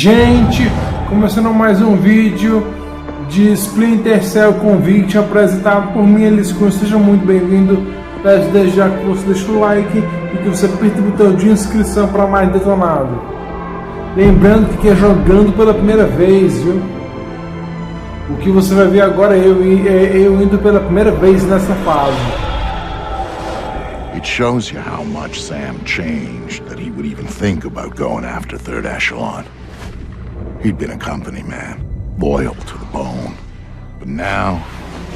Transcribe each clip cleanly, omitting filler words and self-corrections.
Gente, começando mais um vídeo de Splinter Cell Convict apresentado por mim, Eliscon. Seja muito bem-vindo. Peço desde já que você deixe o like e que você aperte o botão de inscrição para mais detonado. Lembrando que é jogando pela primeira vez, viu? O que você vai ver agora é eu indo pela primeira vez nessa fase. It shows you how much Sam changed that he would even think about going after Third Echelon. He'd been a company man, loyal to the bone. But now,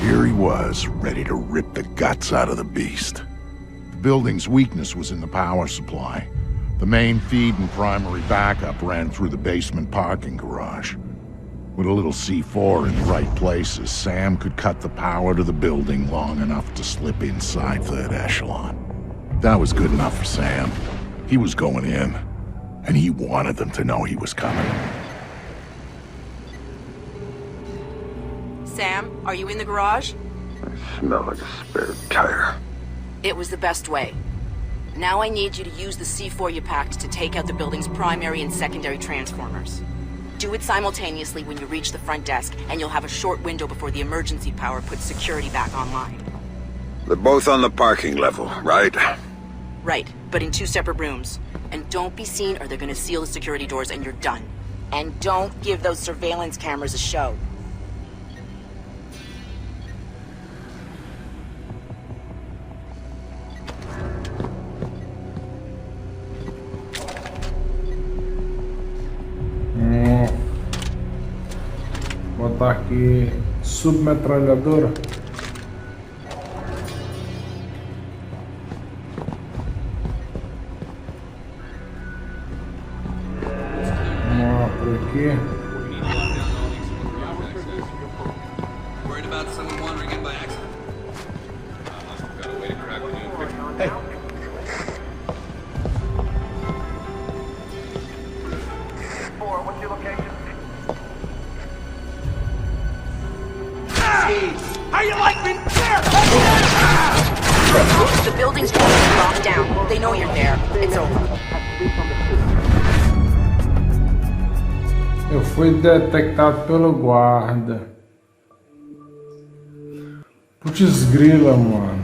here he was, ready to rip the guts out of the beast. The building's weakness was in the power supply. The main feed and primary backup ran through the basement parking garage. With a little C4 in the right places, Sam could cut the power to the building long enough to slip inside Third Echelon. That was good enough for Sam. He was going in, and he wanted them to know he was coming. Sam, are you in the garage? I smell like a spare tire. It was the best way. Now I need you to use the C4 you packed to take out the building's primary and secondary transformers. Do it simultaneously when you reach the front desk, and you'll have a short window before the emergency power puts security back online. They're both on the parking level, right? Right, but in 2 separate rooms. And don't be seen or they're gonna seal the security doors and you're done. And don't give those surveillance cameras a show. Botar aqui submetralhadora. Vamos lá por aqui. Worried about someone wandering in by accident? Unless we've got a way to crack the new picture. Hey. What's your location? How you like me? The building's going to be locked down. They know you're there. It's over. Eu fui detectado pelo guarda. Putz grila, mano.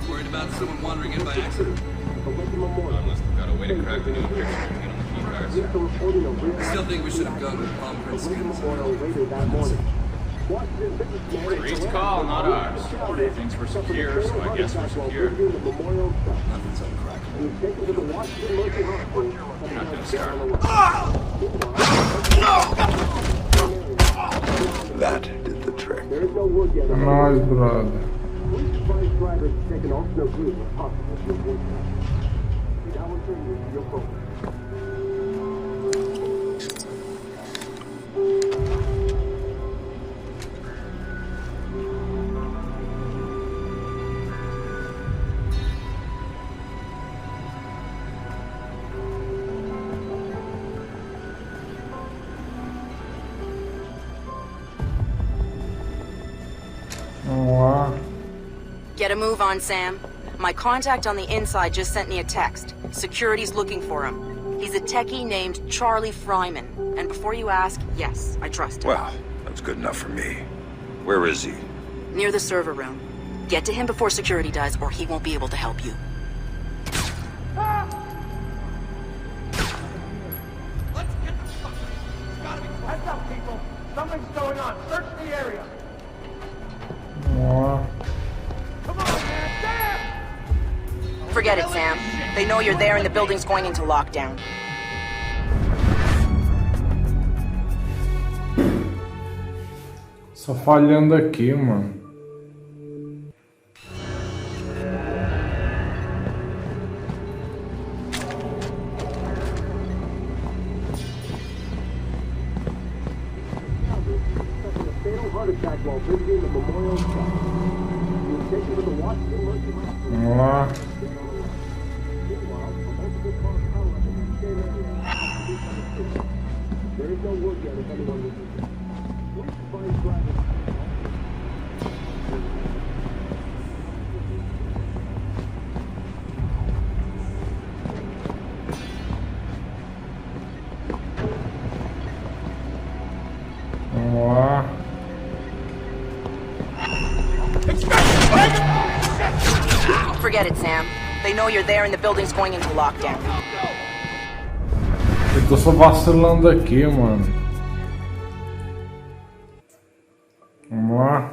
Worried about someone wandering in by accident? Unless we've got a way to crack the new picture and get on the key cards. I still think we should have gone with palm print skins. Priest call, not ours. Things were secure, so I guess we're secure. Nothing's uncrackable. You're not gonna start. That did the trick. Nós, brother. Vamos lá. Get a move on, Sam. My contact on the inside just sent me a text. Security's looking for him. He's a techie named Charlie Fryman. And before you ask, yes, I trust him. Well, that's good enough for me. Where is he? Near the server room. Get to him before security does, or he won't be able to help you. Heads up, people. Something's going on. Search the area. Vamos lá. Come on, man. Damn! Forget it, Sam. They know you're there and the building's going into lockdown. Só falhando aqui, mano. Vamos lá. Vamos lá. Forget it, Sam. They know you're there and the building's going into lockdown. Eu tô só vacilando aqui, mano. Vamos lá.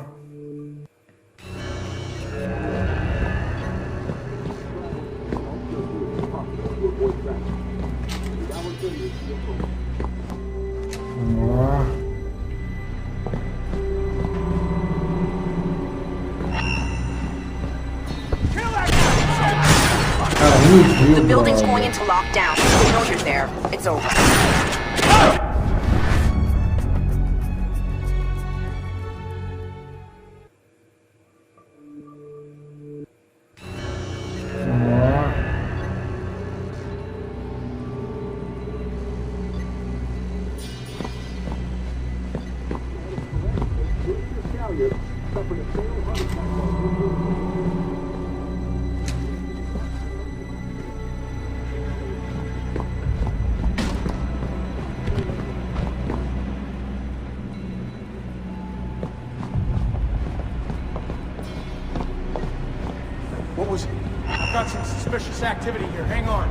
Vamos lá. The building's going into lockdown. They know you're there. It's over. What was it? I've got some suspicious activity here. Hang on.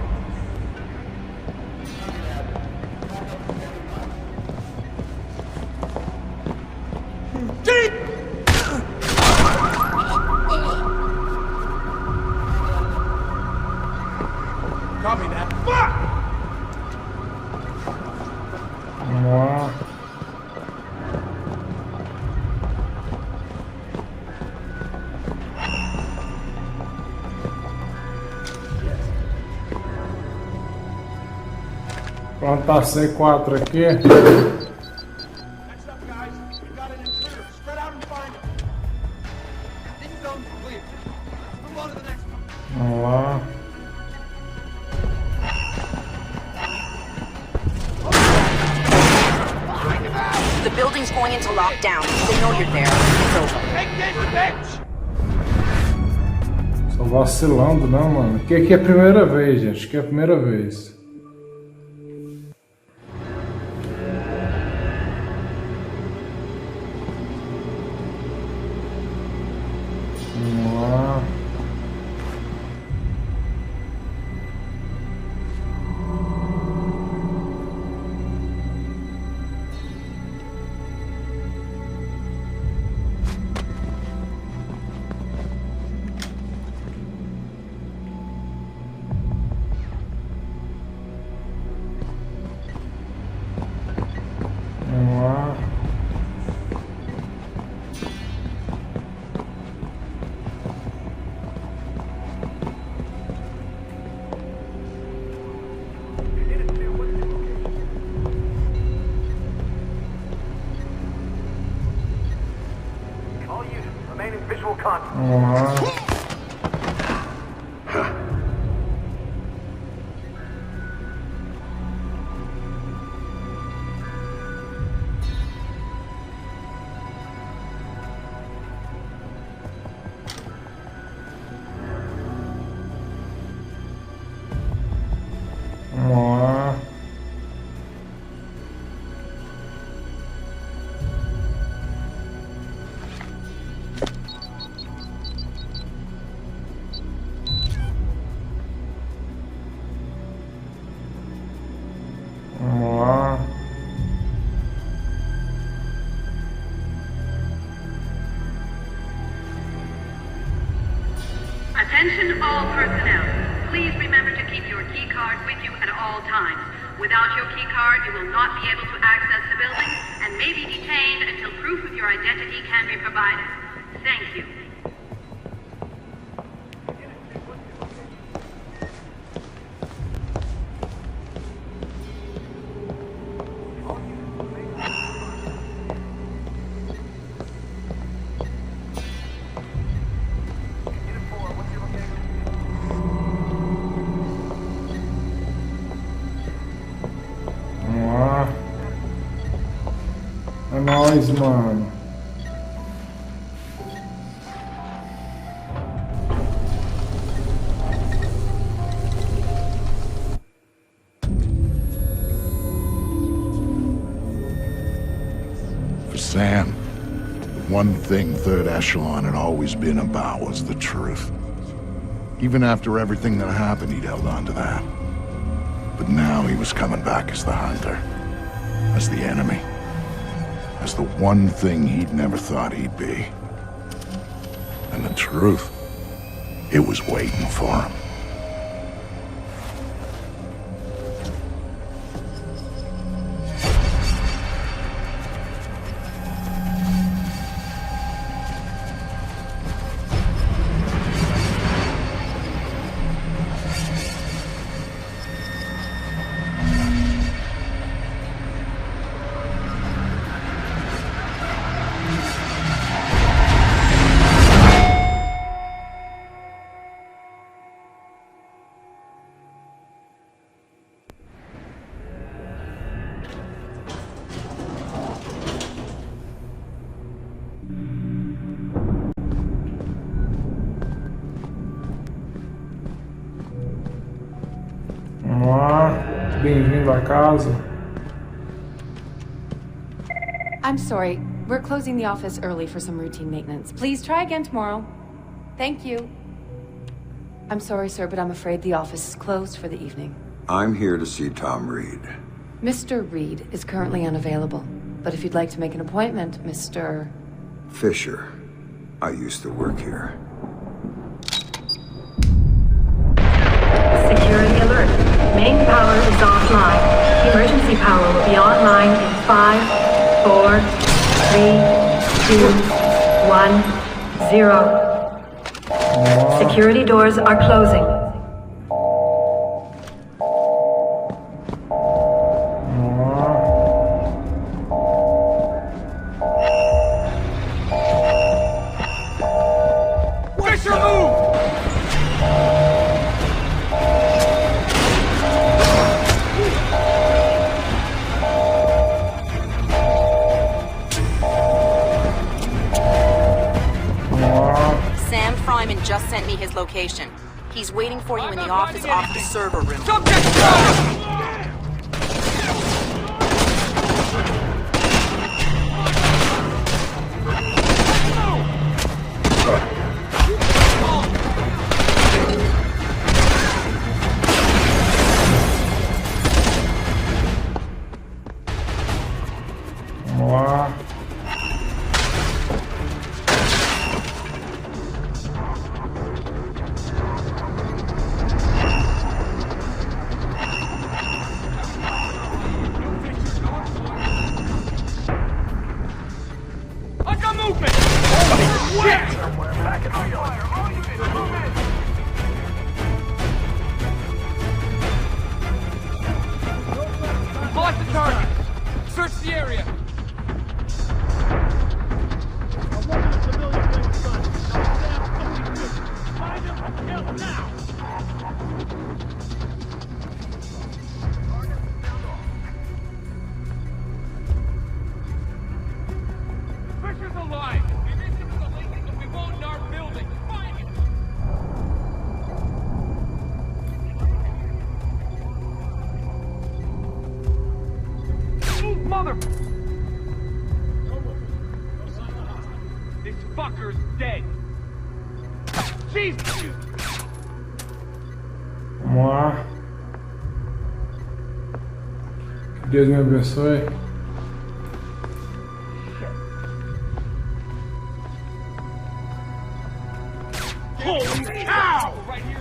Copy that. Fuck! Vamos lá. Plantar C4 aqui. Next up, guys. We've got an intruder. Spread out and find him. Didn't go clear. Move on to the next one. Vamos lá. The building's going into lockdown. They know you're there. It's over. Take this, bitch! Só vacilando, né, mano? Aqui é a primeira vez, gente. Acho que é a primeira vez. Vamos lá. Vamos lá. All units remain in visual contact. Vamos lá. Vamos lá. Vamos lá. Attention all personnel. Please remember to keep your key card with you at all times. Without your key card, you will not be able to access the building and may be detained until proof of your identity can be provided. Thank you. Vamos lá. É nóis, mano. For Sam, the one thing Third Echelon had always been about was the truth. Even after everything that happened, he'd held on to that. But now he was coming back as the hunter, as the enemy, as the one thing he'd never thought he'd be. And the truth, it was waiting for him. Bem-vindo a casa. I'm sorry. We're closing the office early for some routine maintenance. Please try again tomorrow. Thank you. I'm sorry, sir, but I'm afraid the office is closed for the evening. I'm here to see Tom Reed. Mr. Reed is currently unavailable. But if you'd like to make an appointment, Mr. Fisher. I used to work here. Security alert. Main power is offline. Emergency power will be online in 5, 4, 3, 2, 1, 0. Security doors are closing. Just sent me his location. He's waiting for you in the office off the server room. Vamos lá. This fucker's dead. Jesus! Vamos lá. Que Deus me abençoe. Holy cow! Right here.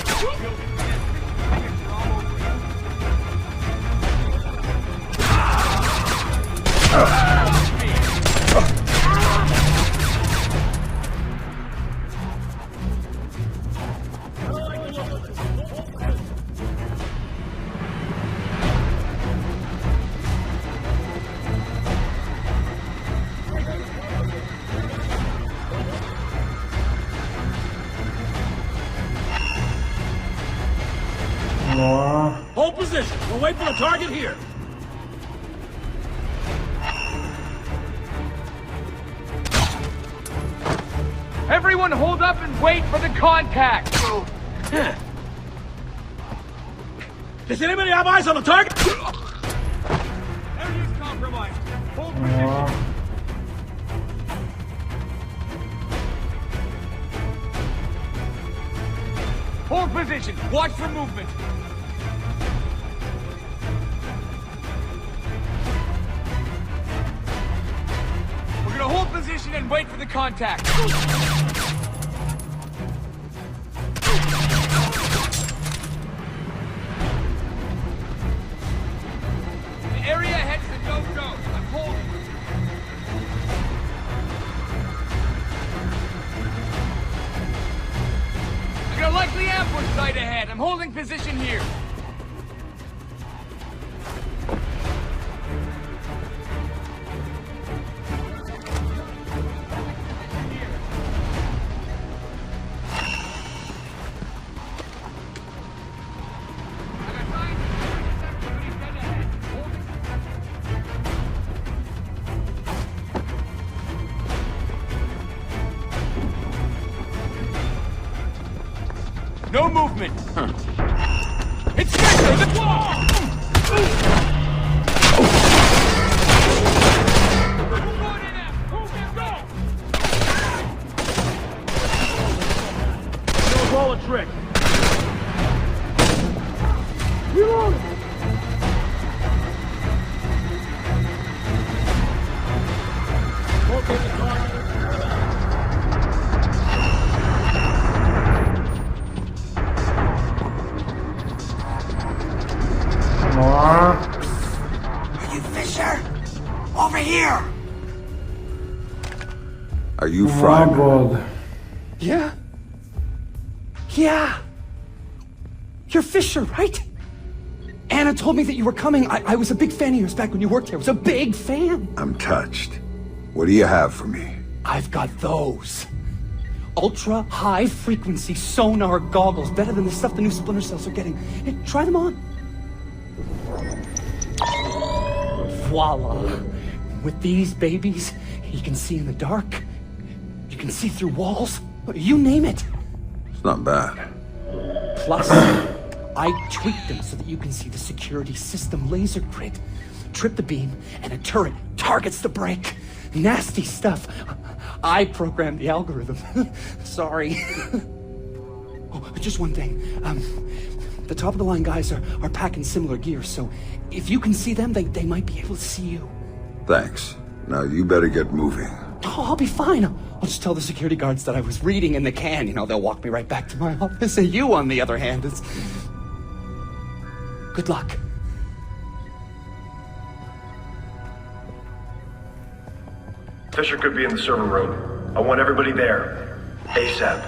Hold position. We'll wait for the target here. Everyone hold up and wait for the contact! Does anybody have eyes on the target? Area is compromised. Hold position. Hold position. Watch for movement. We're gonna hold position and wait for the contact. The area ahead's a no-go. I'm holding. I got a likely ambush site ahead. I'm holding position here. No movement. It's Splinter! The wall! It was all a trick. Locate the target. Are you Fisher? Over here! Are you Fryman? God. Yeah? Yeah! You're Fisher, right? Anna told me that you were coming. I was a big fan of yours back when you worked here. I was a big fan. I'm touched. What do you have for me? I've got those. Ultra high frequency sonar goggles. Better than the stuff the new Splinter cells are getting. Hey, try them on. Voila. With these babies, you can see in the dark. You can see through walls. You name it. It's not bad. Plus, I tweaked them so that you can see the security system laser grid. Trip the beam, and a turret targets the break. Nasty stuff. I programmed the algorithm. Sorry. Oh, just one thing. The top-of-the-line guys are packing similar gear, so if you can see them, they might be able to see you. Thanks. Now you better get moving. Oh, I'll be fine. I'll just tell the security guards that I was reading in the can. You know, they'll walk me right back to my office. And you, on the other hand, is... Good luck. Fisher could be in the server room. I want everybody there. ASAP.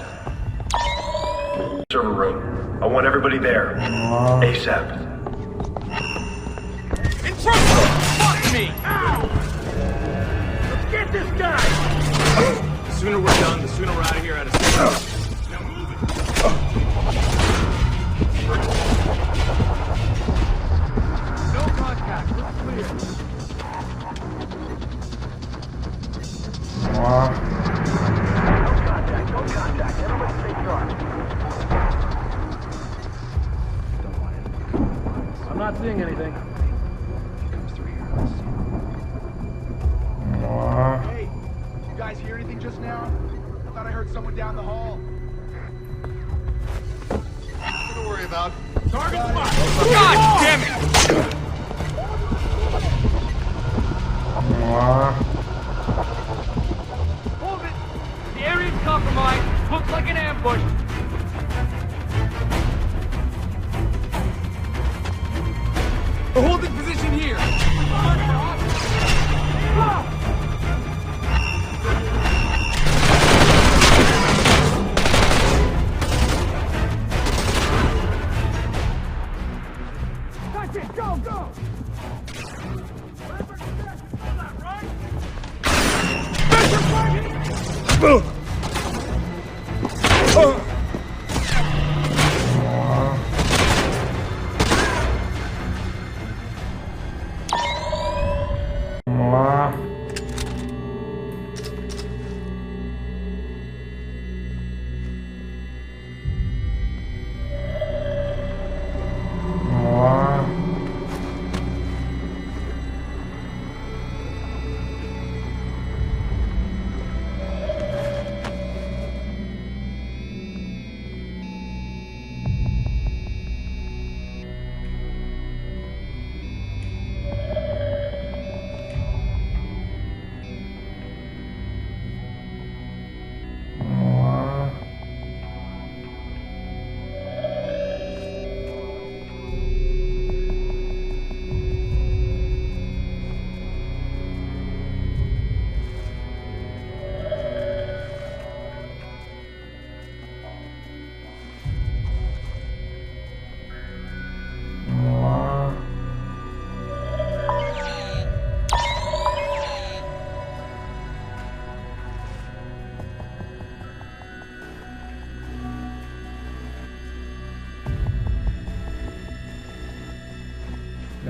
Server room. I want everybody there. ASAP. Intruder! Fuck me! Ow! Let's get this guy! The sooner we're done, the sooner we're out of here out of sight. Now move it! No contact. Looks clear. No contact. Everybody stay sharp. I'm not seeing anything. Hey, you guys hear anything just now? I thought I heard someone down the hall. Nothing to worry about. Target spot! God damn it! Hold it! The area's compromised. Looks like an ambush. We're holding position here. That's it! Go, go!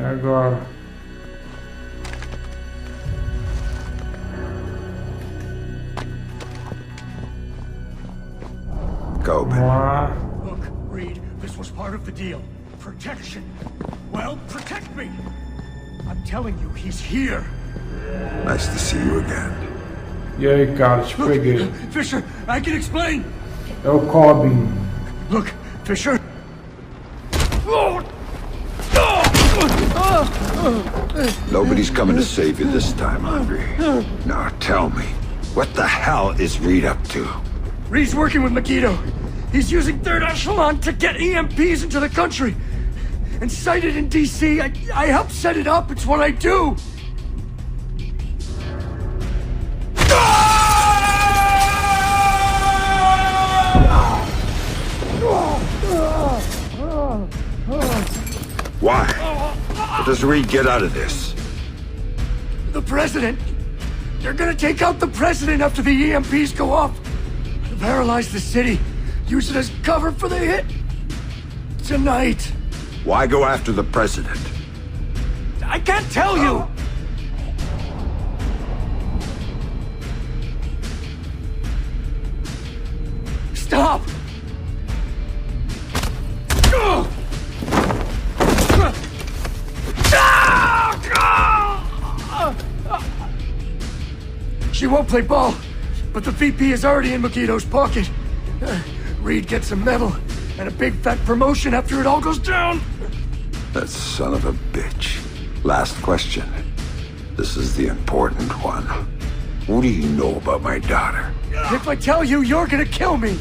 agora. Go, Vamos lá. Look, Reed, this was part of the deal. Protection. Well, protect me. I'm telling you, he's here. Nice to see you again. E aí, cara, te peguei. Fisher, I can explain. É o Cobbin. Look, Fisher. Nobody's coming to save you this time, Henry. Now tell me, what the hell is Reed up to? Reed's working with Megiddo. He's using Third Echelon to get EMPs into the country. And sighted in DC, I help set it up. It's what I do. Why? What does Reed get out of this? The president. They're gonna take out the president after the EMPs go off. Paralyze the city. Use it as cover for the hit. Tonight. Why go after the president? I can't tell you. Stop. She won't play ball, but the VP is already in Megiddo's pocket. Reed gets a medal and a big fat promotion after it all goes down. That son of a bitch. Last question. This is the important one. What do you know about my daughter? If I tell you, you're gonna kill me.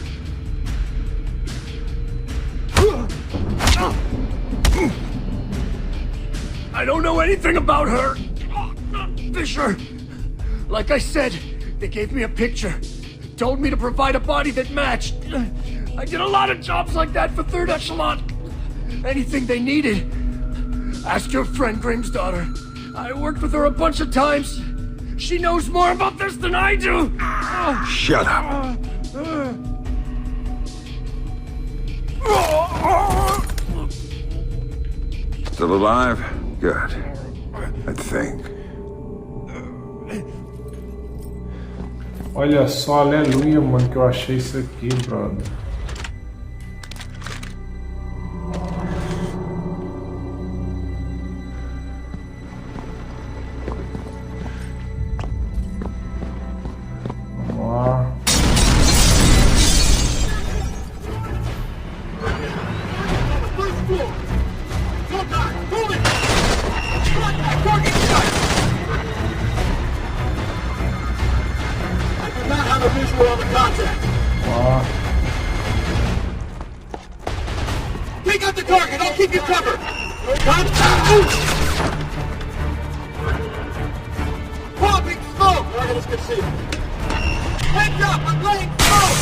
I don't know anything about her. Fisher. Like I said, they gave me a picture. Told me to provide a body that matched. I did a lot of jobs like that for Third Echelon. Anything they needed. Ask your friend Grimm's daughter. I worked with her a bunch of times. She knows more about this than I do. Shut up. Still alive? Good. I think. Olha só, aleluia, mano, que eu achei isso aqui, brother. Vamos lá. Take out the target, I'll keep you covered! Popping smoke! Target is concealed. Heads up, I'm laying smoke!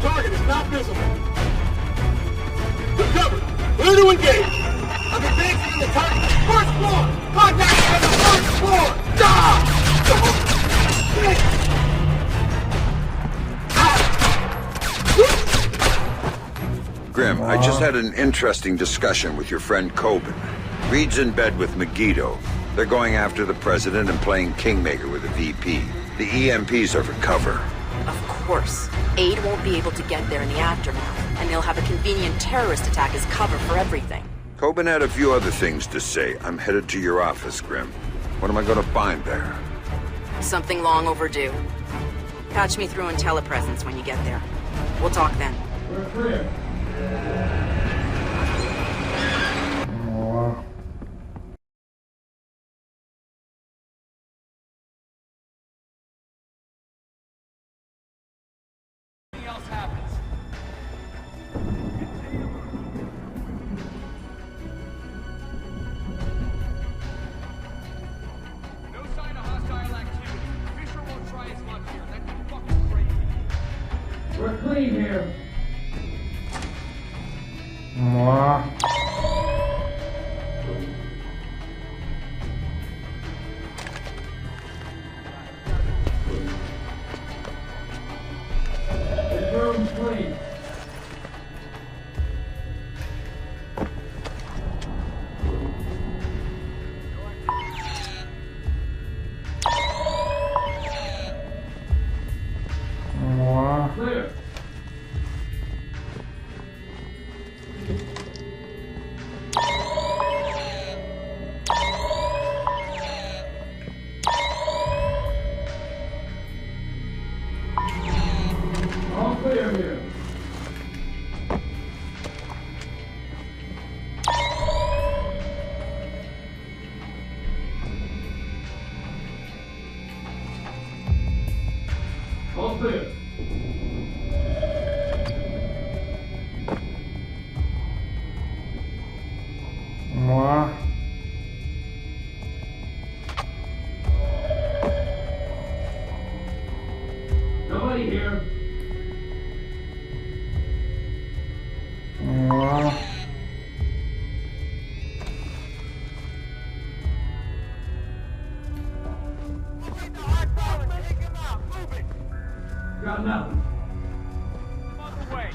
Target is not visible. We're covered. Clear to engage. I'm advancing in the target. First floor! Contact on the first floor! Grim, I just had an interesting discussion with your friend Coben. Reed's in bed with Megiddo. They're going after the president and playing Kingmaker with the VP. The EMPs are for cover. Of course. Aid won't be able to get there in the aftermath, and they'll have a convenient terrorist attack as cover for everything. Coben had a few other things to say. I'm headed to your office, Grim. What am I gonna find there? Something long overdue. Patch me through in telepresence when you get there. We'll talk then. We're clean here. Vamos lá. clear here. All clear. Vamos lá. Nobody here. Vamos lá. Got nothing. I'm on the way.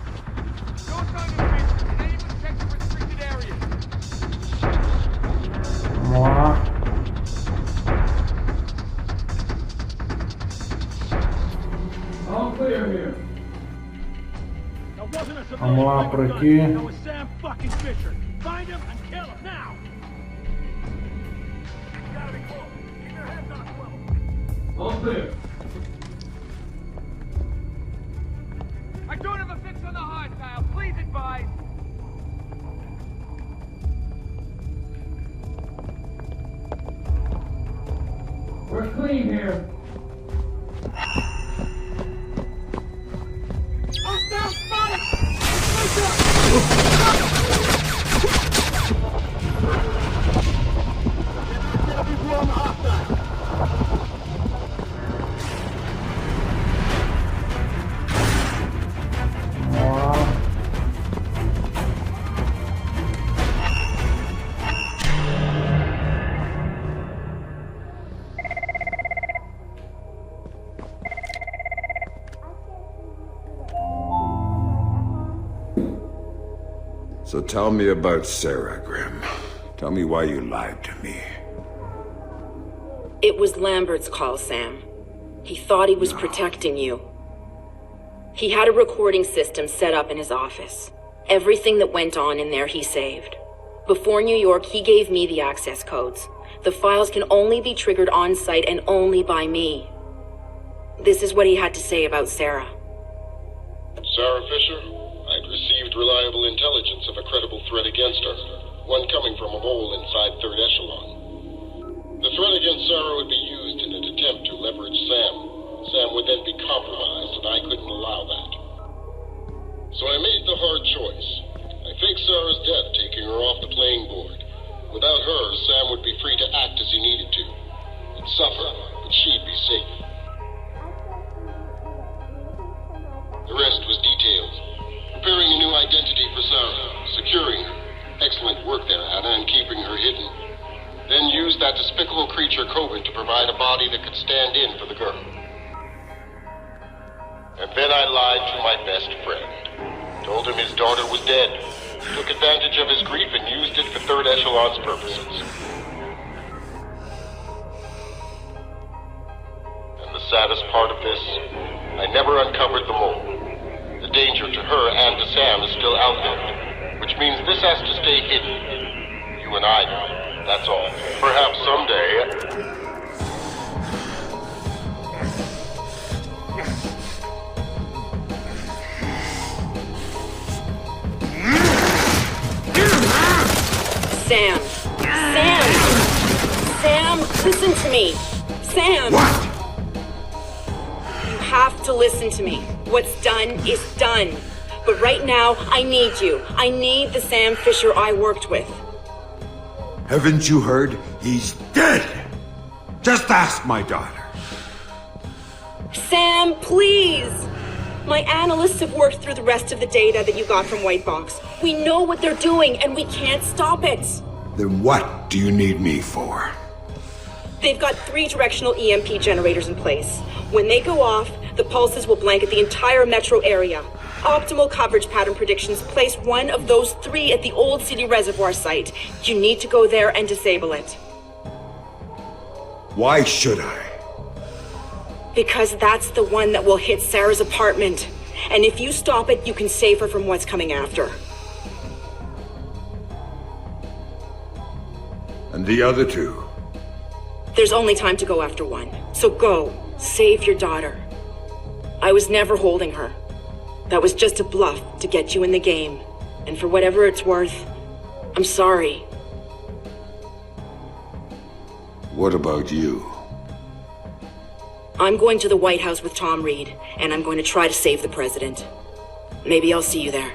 No sign of mission. Not even check the restricted areas. Vamos lá. All clear here. That wasn't a Vamos lá por aqui. That was Sam fucking Fisher. Find him and kill him now. Gotta be close. Keep your heads on a swivel. All clear. I don't have a fix on the hostile. Please advise. We're clean here. Hostile spotted! So tell me about Sarah, Grimm. Tell me why you lied to me. It was Lambert's call, Sam. He thought he was protecting you. He had a recording system set up in his office. Everything that went on in there he saved. Before New York, he gave me the access codes. The files can only be triggered on-site and only by me. This is what he had to say about Sarah. Sarah Fisher, I'd received reliable intelligence of a credible threat against her, one coming from a mole inside 3rd Echelon. The threat against Sarah would be used in an attempt to leverage Sam. Sam would then be compromised, and I couldn't allow that. So I made the hard choice. I faked Sarah's death, taking her off the playing board. Without her, Sam would be free to act as he needed to. He'd suffer, but she'd be safe. The rest was details. Preparing a new identity for Sarah, securing her. Excellent work there, Anna, in keeping her hidden. Then used that despicable creature, Coben, to provide a body that could stand in for the girl. And then I lied to my best friend. Told him his daughter was dead. Took advantage of his grief and used it for 3rd Echelon's purposes. And the saddest part of this, I never uncovered the mole. The danger to her and to Sam is still out there, which means this has to stay hidden. You and I know, that's all. Perhaps someday... Sam! Sam! Sam, listen to me! Sam! What? You have to listen to me. What's done is done. But right now, I need you. I need the Sam Fisher I worked with. Haven't you heard? He's dead! Just ask my daughter. Sam, please! My analysts have worked through the rest of the data that you got from White Box. We know what they're doing, and we can't stop it. Then what do you need me for? They've got 3 directional EMP generators in place. When they go off, the pulses will blanket the entire metro area. Optimal coverage pattern predictions place one of those 3 at the Old City Reservoir site. You need to go there and disable it. Why should I? Because that's the one that will hit Sarah's apartment. And if you stop it, you can save her from what's coming after. And the other 2? There's only time to go after one. So go, save your daughter. I was never holding her. That was just a bluff to get you in the game. And for whatever it's worth, I'm sorry. What about you? I'm going to the White House with Tom Reed, and I'm going to try to save the president. Maybe I'll see you there.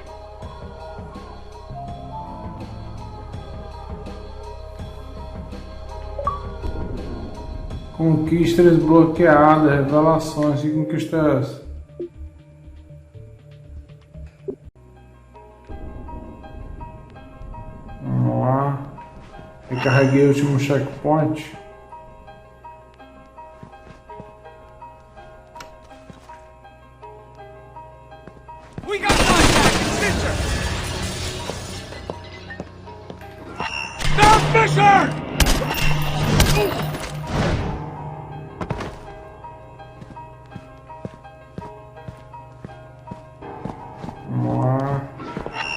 Conquista desbloqueada, revelações. Que conquista é essa? Vamos lá. Recarreguei o último checkpoint. We got contact! Splinter! Down Fisher!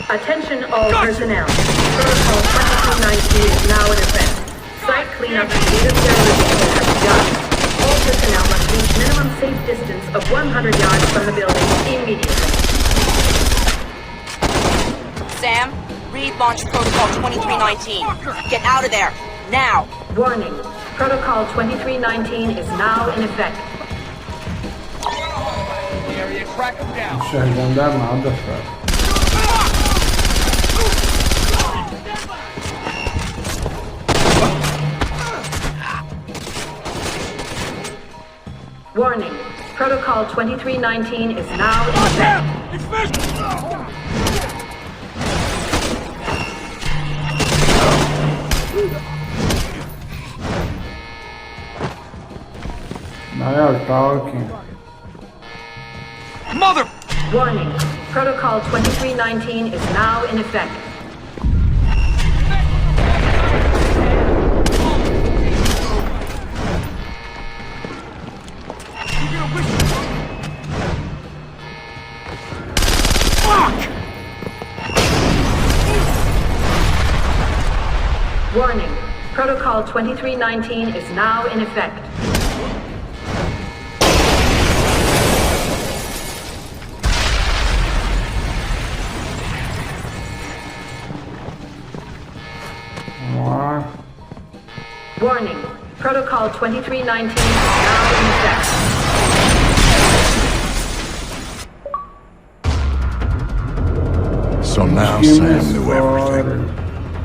Attention all personnel. Protocol 2219 is now in effect. Site cleanup and data sterilization has begun. All personnel must reach minimum safe distance of 100 yards from the building immediately. Sam, Reed launched Protocol 2319. Get out of there, now! Warning. Protocol 2319 is now in effect. Area, track them down. Enxergando nada, cara. Warning. Protocol 2319 is now in effect. It's Fisher! Now you're talking. Mother! Warning. Protocol 2319 is now in effect. Warning. Protocol 2319 is now in effect. Warning. Protocol 2319 is now in effect. So now Sam knew everything.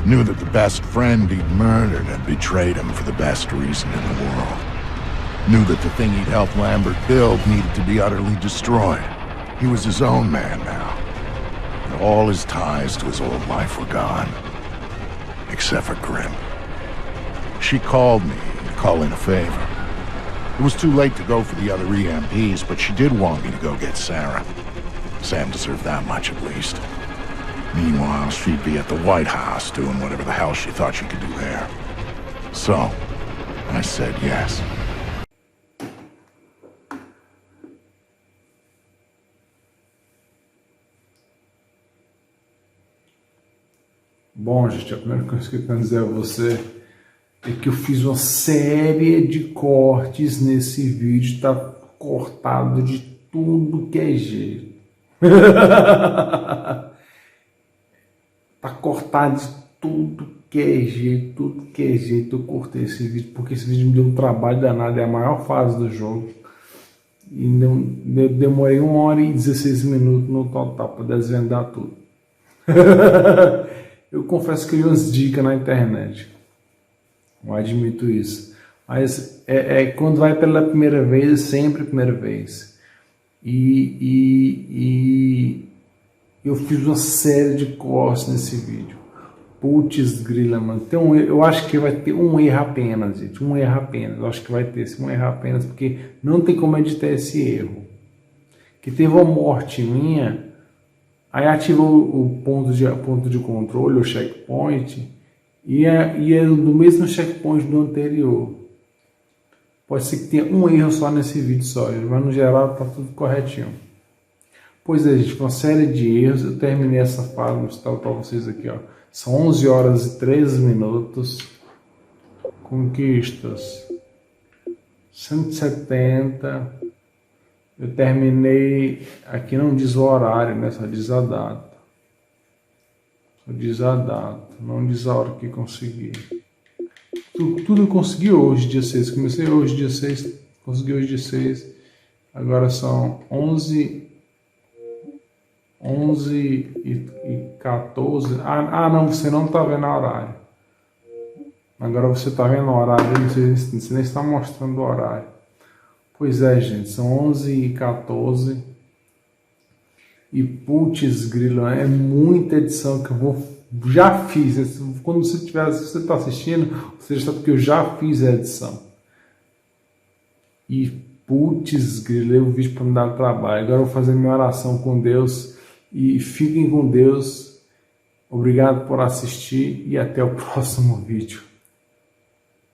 Knew that the best friend he'd murdered had betrayed him for the best reason in the world. Knew that the thing he'd helped Lambert build needed to be utterly destroyed. He was his own man now. And all his ties to his old life were gone. Except for Grim. She called me to call in a favor. It was too late to go for the other EMPs, but she did want me to go get Sarah. Sam deserved that much at least. Meanwhile, she'd be at the White House doing whatever the hell she thought she could do there. So, I said yes. Bom, gente, a primeira coisa que eu quero dizer a você é que eu fiz uma série de cortes nesse vídeo, tá cortado de tudo que é jeito. Tá cortado de tudo que é jeito, tudo que é jeito. Eu cortei esse vídeo porque esse vídeo me deu um trabalho danado, é a maior fase do jogo. E eu demorei 1 hora e 16 minutos no total para desvendar tudo. Eu confesso que eu li umas dicas na internet. Eu admito isso. Mas quando vai pela primeira vez, é sempre a primeira vez. E eu fiz uma série de cortes nesse vídeo. Putz grila, mano. Eu acho que vai ter um erro apenas, gente. Um erro apenas. Eu acho que vai ter esse um erro apenas, porque não tem como editar esse erro. Que teve uma morte minha, aí ativou o ponto de controle, o checkpoint, e é do mesmo checkpoint do anterior. Pode ser que tenha um erro só nesse vídeo só, mas no geral tá tudo corretinho. Pois é, gente, com uma série de erros, eu terminei essa fase, vou mostrar para vocês aqui, ó. São 11 horas e 13 minutos. Conquistas 170, Eu terminei, aqui não diz o horário, né? Só diz a data. Só diz a data, não diz a hora que consegui. Tudo eu consegui hoje, dia 6. Comecei hoje, dia 6. Consegui hoje, dia 6. Agora são 11 e 14. Ah, não, você não tá vendo o horário. Agora você tá vendo o horário, você nem está mostrando o horário. Pois é, gente, são 11 e 14. E putz, grilo, é muita edição que eu já fiz. Quando você está assistindo, você já sabe que eu já fiz a edição. E putz, grilo, o vídeo para me dar trabalho. Agora eu vou fazer minha oração com Deus. E fiquem com Deus. Obrigado por assistir e até o próximo vídeo.